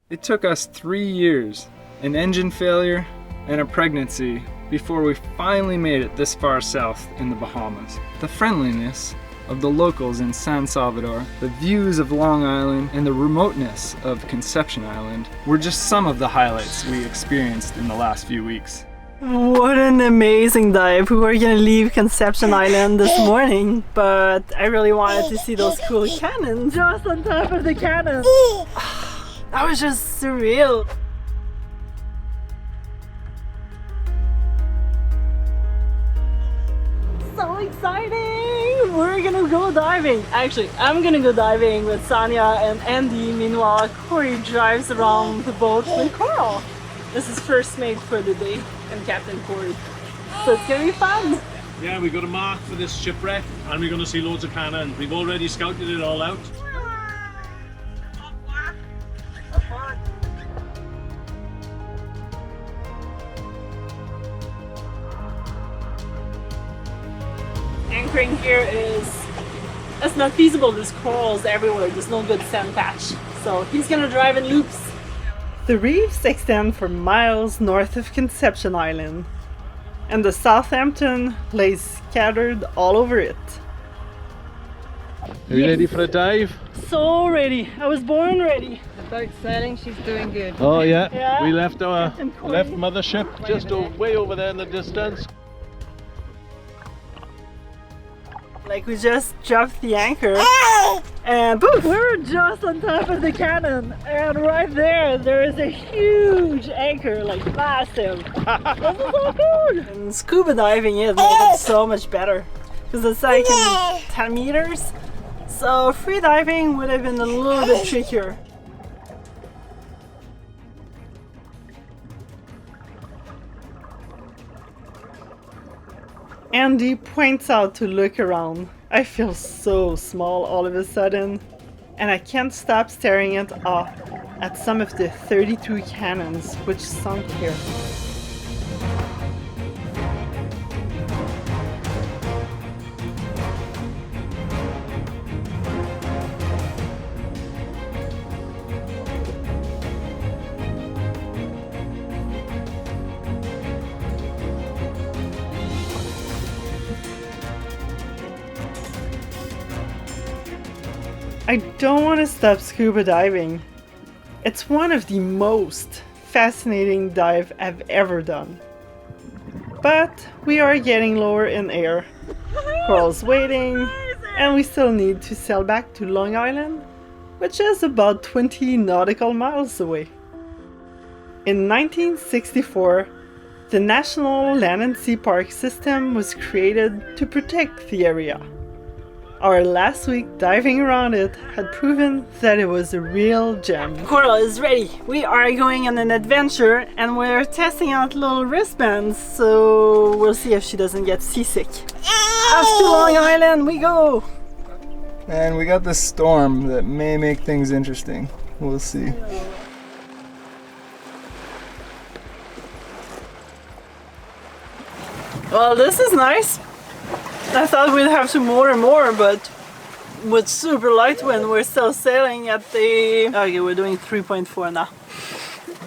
It took us 3 years, an engine failure, and a pregnancy before we finally made it this far south in the Bahamas. The friendliness of the locals in San Salvador, the views of Long Island, and the remoteness of Conception Island were just some of the highlights we experienced in the last few weeks. What an amazing dive. We were gonna leave Conception Island this morning, but I really wanted to see those cool cannons just on top of the cannon. That was just surreal. So exciting! We're gonna go diving. Actually, I'm gonna go diving with Sonia and Andy. Meanwhile, Corey drives around the boat with Coral. This is first mate for the day and Captain Corey. So it's gonna be fun. Yeah, we got a mark for this shipwreck and we're going to see loads of cannons. We've already scouted it all out. Anchoring here it's not feasible. There's corals everywhere. There's no good sand patch. So he's gonna drive in loops. The reefs extend for miles north of Conception Island, and the Southampton lays scattered all over it. Are you ready for a dive? So ready. I was born ready. The boat's sailing, she's doing good. Oh yeah, Yeah. we left our Captain Corey. mothership just way over there in the distance. Like we just dropped the anchor and poof, we're just on top of the cannon, and right there is a huge anchor, like massive. This is so cool! And scuba diving is made it so much better because it's like in 10 meters, so free diving would have been a little bit trickier. Andy points out to look around. I feel so small all of a sudden, and I can't stop staring in awe at some of the 32 cannons which sunk here. I don't want to stop scuba diving. It's one of the most fascinating dives I've ever done. But we are getting lower in air. Coral's waiting, and we still need to sail back to Long Island, which is about 20 nautical miles away. In 1964, the National Land and Sea Park System was created to protect the area. Our last week diving around it had proven that it was a real gem. Coral is ready. We are going on an adventure and we're testing out little wristbands, so we'll see if she doesn't get seasick. Off to Long Island we go! And we got this storm that may make things interesting. We'll see. Well, this is nice. I thought we'd have to motor more, but with super light wind, we're still sailing at the... Okay, we're doing 3.4 now.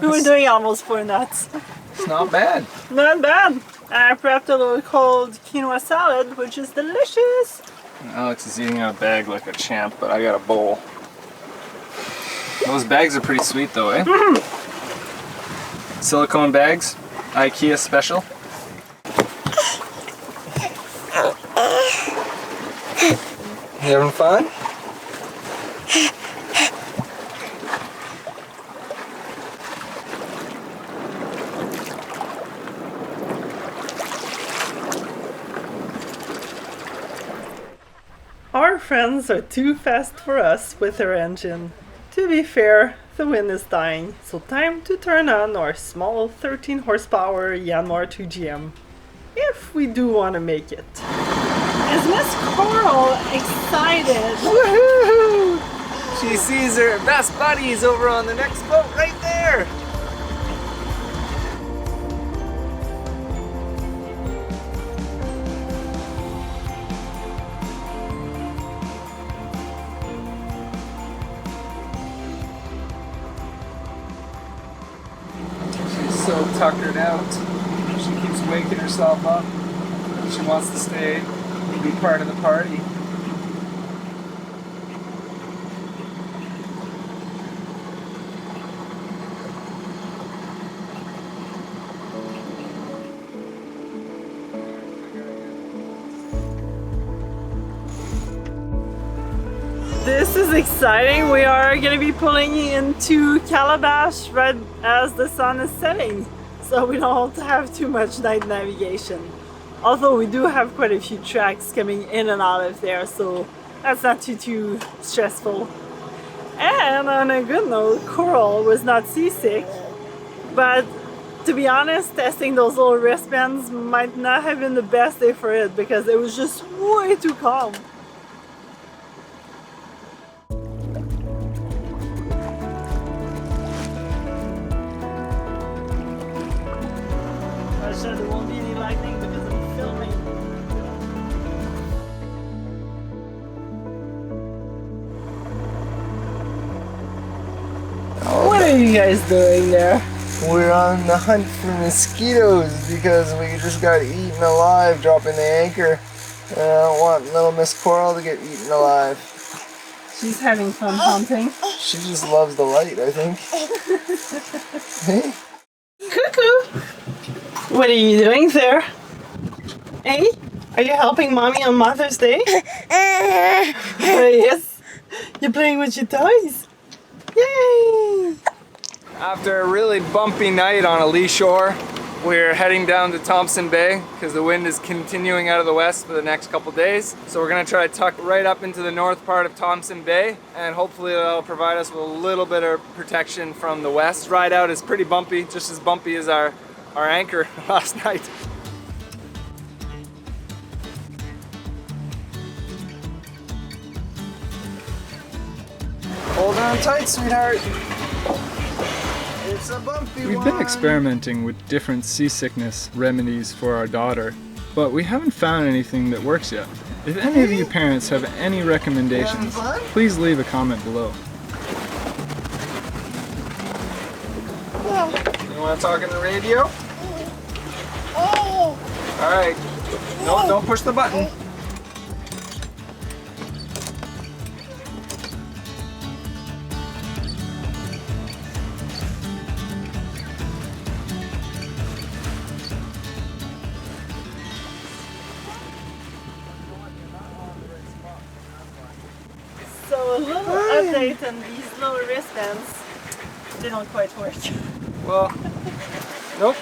We're doing almost 4 knots. It's not bad. Not bad. I prepped a little cold quinoa salad, which is delicious. Alex is eating out a bag like a champ, but I got a bowl. Those bags are pretty sweet though, eh? Silicone bags, IKEA special. You having fun? Our friends are too fast for us with their engine. To be fair, the wind is dying, so time to turn on our small 13 horsepower Yanmar 2GM, if we do want to make it. Is Miss Coral excited? Woohoo! She sees her best buddies over on the next boat right there. so tuckered out. She keeps waking herself up. She wants to stay and be part of the party. This is exciting. We are going to be pulling into Calabash right as the sun is setting, so we don't have too much night navigation. Although we do have quite a few tracks coming in and out of there, so that's not too stressful. And on a good note, Coral was not seasick, but to be honest, testing those little wristbands might not have been the best day for it because it was just way too calm. There won't be any lightning because I'm filming. What are you guys doing there? We're on the hunt for mosquitoes because we just got eaten alive dropping the anchor. And I don't want little Miss Coral to get eaten alive. She's having fun hunting. She just loves the light, I think. Hey? Cuckoo! What are you doing there? Hey? Are you helping Mommy on Mother's Day? Yes. You're playing with your toys. Yay! After a really bumpy night on a lee shore, we're heading down to Thompson Bay because the wind is continuing out of the west for the next couple days. So we're gonna try to tuck right up into the north part of Thompson Bay, and hopefully that'll provide us with a little bit of protection from the west. Ride out is pretty bumpy, just as bumpy as our anchor last night. Hold on tight, sweetheart. It's a bumpy We've been experimenting with different seasickness remedies for our daughter, but we haven't found anything that works yet. If any of you parents have any recommendations, please leave a comment below. You want to talk in the radio? Alright. No, don't push the button. So a little update on these little wristbands. They don't quite work. Well, nope,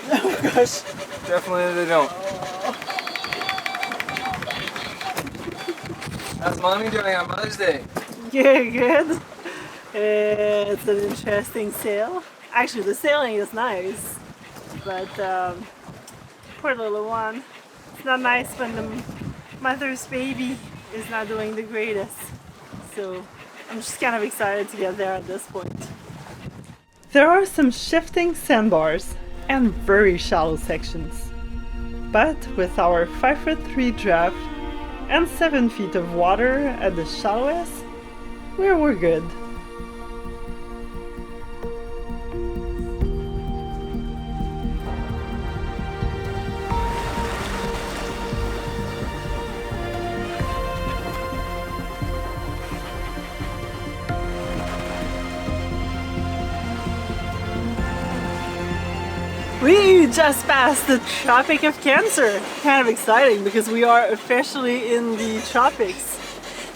Oh gosh. definitely they don't. How's Mommy doing on Mother's Day? Good. It's an interesting sail. Actually, the sailing is nice, but poor little one. It's not nice when the mother's baby is not doing the greatest. So I'm just kind of excited to get there at this point. There are some shifting sandbars and very shallow sections, but with our 5'3" draft and 7 feet of water at the shallowest, we're good. We just passed the Tropic of Cancer. Kind of exciting because we are officially in the tropics.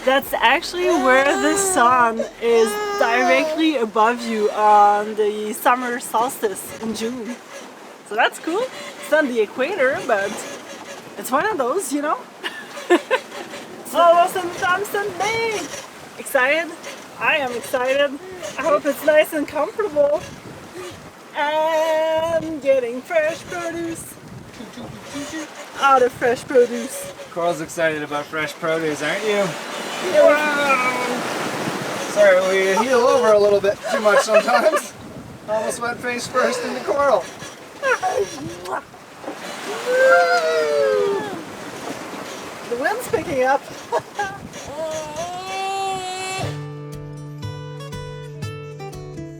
That's actually where the sun is directly above you on the summer solstice in June. So that's cool. It's not the equator, but it's one of those, you know? It's almost in Thompson Bay. Excited? I am excited. I hope it's nice and comfortable. And getting fresh produce. Out of fresh produce. Coral's excited about fresh produce, aren't you? Wow. Sorry, we heel over a little bit too much sometimes. Almost went face first into Coral. The wind's picking up.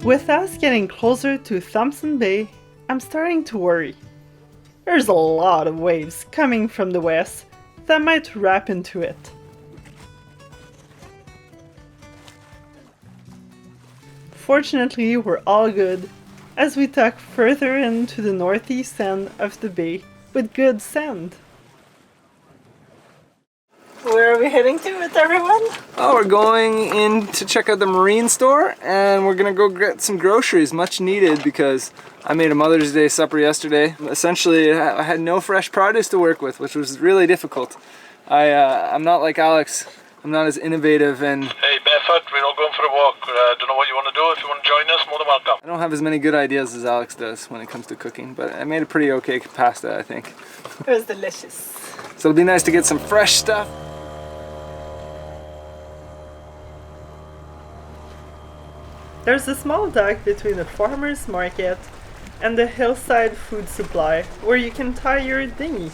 With us getting closer to Thompson Bay, I'm starting to worry. There's a lot of waves coming from the west that might wrap into it. Fortunately, we're all good as we tuck further into the northeast end of the bay with good sand. Where are we heading to with everyone? Oh, we're going in to check out the marine store, and we're gonna go get some groceries, much needed, because I made a Mother's Day supper yesterday. Essentially, I had no fresh produce to work with, which was really difficult. I'm not like Alex. I'm not as innovative, and Hey, barefoot, we're all going for a walk. Don't know what you want to do. If you want to join us, more than welcome. I don't have as many good ideas as Alex does when it comes to cooking, but I made a pretty okay pasta, I think. It was delicious. So it'll be nice to get some fresh stuff. There's a small dock between the farmer's market and the hillside food supply where you can tie your dinghy.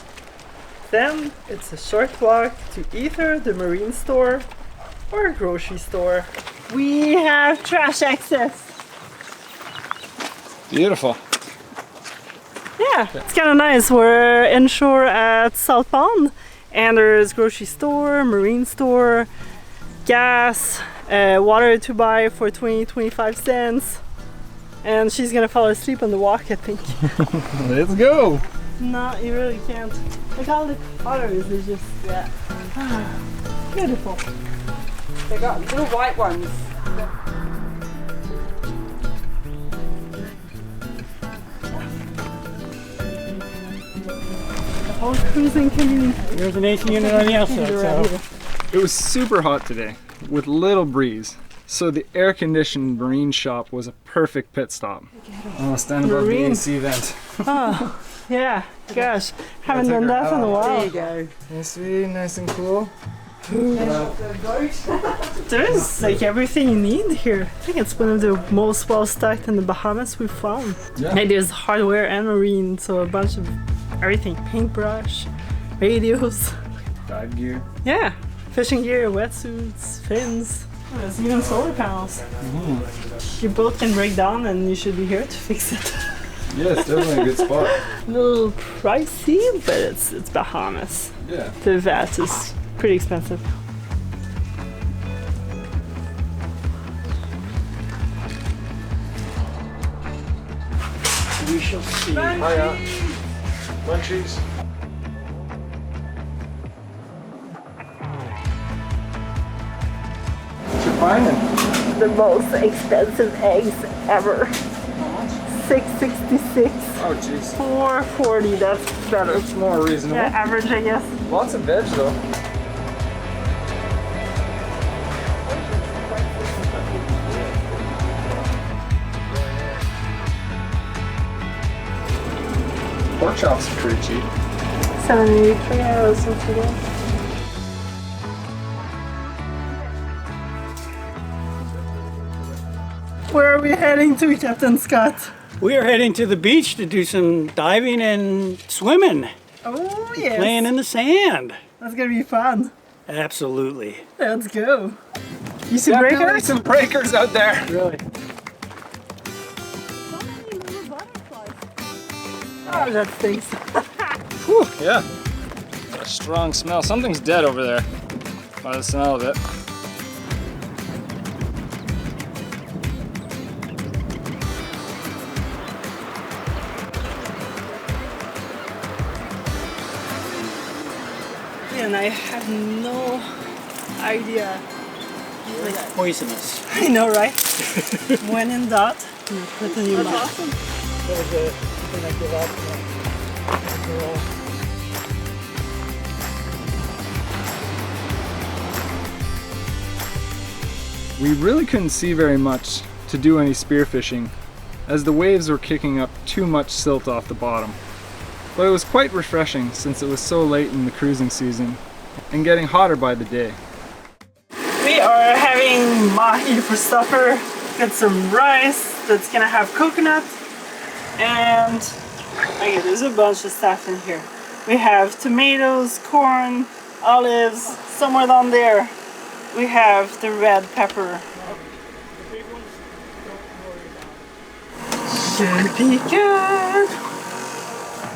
Then it's a short walk to either the marine store or a grocery store. We have trash access. Beautiful. Yeah, it's kind of nice. We're inshore at Salt Pond, and there's grocery store, marine store, gas, water to buy for 20-25 cents. And she's gonna fall asleep on the walk, I think. Let's go. No, you really can't. Look all the colors, they're just, yeah. Beautiful. They got little white ones. The whole cruising community. There's an AC unit on the outside, so. It was super hot today with little breeze. So the air-conditioned marine shop was a perfect pit stop. Oh, stand above the Marine. AC vent. Oh, yeah, gosh. Haven't done that in a while. There you go. Nice, sweet, nice and cool. There's like everything you need here. I think it's one of the most well stocked in the Bahamas we've found. Yeah. Like there's hardware and marine, so a bunch of everything. Paintbrush, radios. Dive gear. Yeah, fishing gear, wetsuits, fins. Oh, there's even solar panels. Your boat can break down and you should be here to fix it. Yeah, it's definitely a good spot. A little pricey, but it's Bahamas. Yeah. The VAT is pretty expensive. We shall see. Hiya. Munchies. What you finding? The most expensive eggs ever. $6.66. Oh, jeez. $4.40. That's better. It's more reasonable. Yeah, average, I guess. Lots of veg, though. Pork chops are pretty cheap. €73 since today. Where are we heading to, Captain Scott? We are heading to the beach to do some diving and swimming, Oh, yes. playing in the sand. That's gonna be fun. Absolutely. Let's go. You see Definitely breakers? some breakers out there. Really. Oh, that stinks. Whew, yeah. Got a strong smell. Something's dead over there by the smell of it. And I have no idea. Poisonous. I know, right? When in doubt, you put in your mouth. We really couldn't see very much to do any spearfishing, as the waves were kicking up too much silt off the bottom. But it was quite refreshing since it was so late in the cruising season and getting hotter by the day. We are having mahi for supper. Got some rice that's gonna have coconut, and okay, there's a bunch of stuff in here. We have tomatoes, corn, olives, somewhere down there. We have the red pepper. Should be good.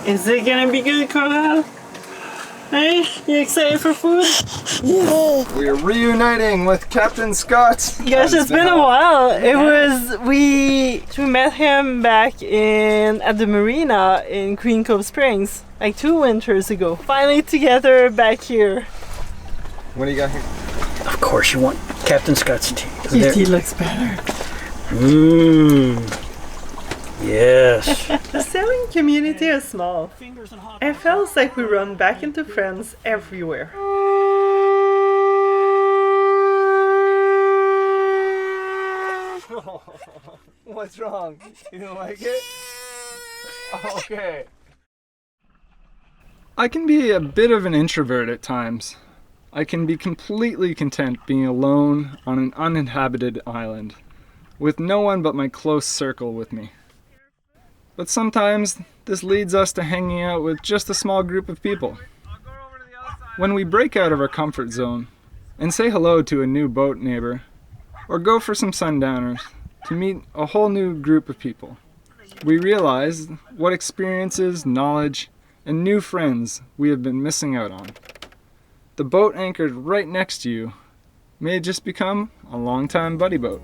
Is it gonna be good, Carl? Hey, you excited for food? We're reuniting with Captain Scott. Gosh, it's been a while. We met him back at the marina in Green Cove Springs like 2 winters ago. Finally together back here. What do you got here? Of course you want Captain Scott's tea. Your tea looks better. Mmm. Yes. The sailing community is small. It feels like we run back into friends everywhere. What's wrong? You don't like it? Okay. I can be a bit of an introvert at times. I can be completely content being alone on an uninhabited island, with no one but my close circle with me. But sometimes this leads us to hanging out with just a small group of people. When we break out of our comfort zone and say hello to a new boat neighbor, or go for some sundowners to meet a whole new group of people, we realize what experiences, knowledge, and new friends we have been missing out on. The boat anchored right next to you may just become a longtime buddy boat.